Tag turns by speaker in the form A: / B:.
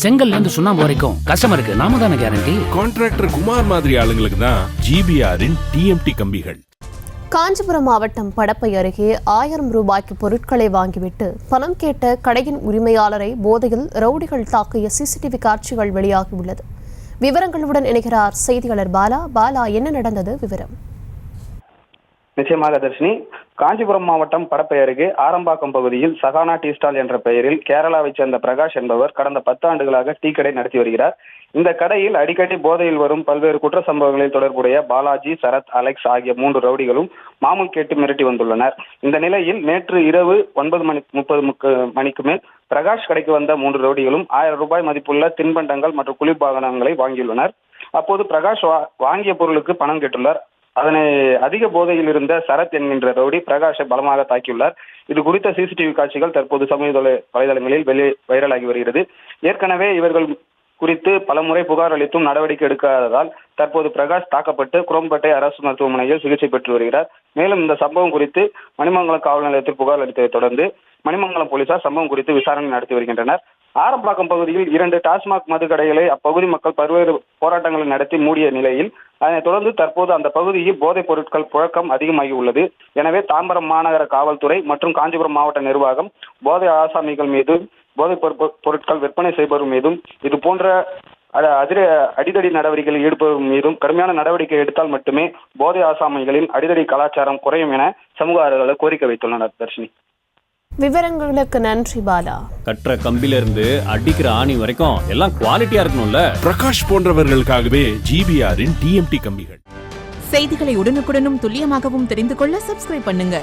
A: செங்கல்ல இருந்து சுண்ணாம்பு வரைக்கும் கஸ்டமருக்கு நாம தானே கேரண்டி.
B: கான்ட்ராக்டர் குமார் மாதிரி ஆளுங்களுக்கு தான் ஜிபிஆரின் டிஎம்டி கம்பிகள்.
C: காஞ்சிபுரம் மாவட்டம் படப்பை அருகே 1000 ரூபாய்க்கு பொருட்களை வாங்கிவிட்டு பணம் கேட்ட கடையின் உரிமையாளரை போதையில் ரவுடிகள் தாக்கிய சிசிடிவி காட்சிகள் வெளியாகியுள்ளது. விவரங்களுடன் இணைகிறார் செய்தியாளர் பாலா. பாலா, என்ன நடந்தது? விவரம்.
D: நிச்சயமாக தர்ஷினி, காஞ்சிபுரம் மாவட்டம் படப்பை அருகே ஆரம்பாக்கம் பகுதியில் சகானா டீ ஸ்டால் என்ற பெயரில் கேரளாவைச் சேர்ந்த பிரகாஷ் என்பவர் கடந்த 10 ஆண்டுகளாக டீ கடை நடத்தி வருகிறார். இந்த கடையில் அடிக்கடி போதையில் வரும் பல்வேறு குற்ற சம்பவங்களில் தொடர்புடைய பாலாஜி, சரத், அலெக்ஸ் ஆகிய 3 ரவுடிகளும் மாமூல் கேட்டு மிரட்டி வந்துள்ளனர். இந்த நிலையில் நேற்று இரவு 9:30 மணிக்கு மேல் பிரகாஷ் கடைக்கு வந்த 3 ரவுடிகளும் 1000 ரூபாய் மதிப்புள்ள தின்பண்டங்கள் மற்றும் குளிர்பானங்களை வாங்கியுள்ளனர். அப்போது பிரகாஷ் வாங்கிய பொருளுக்கு பணம் கேட்டுள்ளார். அதனை அதிக போதையில் இருந்த சரத் என்கின்ற ரவுடி பிரகாஷை பலமாக தாக்கியுள்ளார். இது குறித்த சிசிடிவி காட்சிகள் தற்போது சமூக வலைதளங்களில் வைரலாகி வருகிறது. ஏற்கனவே இவர்கள் குறித்து பலமுறை புகார் அளித்தும் நடவடிக்கை எடுக்காததால் தற்போது பிரகாஷ் தாக்கப்பட்டு குரோம்பேட்டை அரசு மருத்துவமனையில் சிகிச்சை பெற்று வருகிறார். மேலும் இந்த சம்பவம் குறித்து மணிமங்கலம் காவல் நிலையத்தில் புகார் அளித்ததை தொடர்ந்து மணிமங்கலம் போலீசார் சம்பவம் குறித்து விசாரணை நடத்தி வருகின்றனர். ஆரம்பாக்கம் பகுதியில் 2 டாஸ்மாக் மது கடைகளை அப்பகுதி மக்கள் பல்வேறு போராட்டங்களை நடத்தி மூடிய நிலையில் அதனைத் தொடர்ந்து தற்போது அந்த பகுதியில் போதைப் பொருட்கள் புழக்கம் அதிகமாகி உள்ளது. எனவே தாம்பரம் மாநகர காவல்துறை மற்றும் காஞ்சிபுரம் மாவட்ட நிர்வாகம் போதை ஆசாமிகள் மீதும் போதைப் பொருட்கள் விற்பனை செய்பவர் மீதும் இது போன்ற அடிதடி நடவடிக்கைகளில் ஈடுபடுவோர் மீதும் கடுமையான நடவடிக்கை எடுத்தால் மட்டுமே போதை ஆசாமிகளின் அடிதடி கலாச்சாரம் குறையும் என சமூக ஆர்வலர்கள் கோரிக்கை வைத்துள்ளனர். தர்ஷினி,
C: விவரங்களுக்கு நன்றி பாலா.
E: கட்டுற கம்பில இருந்து அடிக்கிற ஆணி வரைக்கும் எல்லாம் குவாலிட்டியா இருக்கணும்ல.
B: பிரகாஷ் போன்றவர்களுக்காகவே ஜிபிஆரின் டிஎம்டி கம்பிகள்.
F: செய்திகளை உடனுக்குடனும் துல்லியமாகவும் தெரிந்து கொள்ள சப்ஸ்கிரைப் பண்ணுங்க.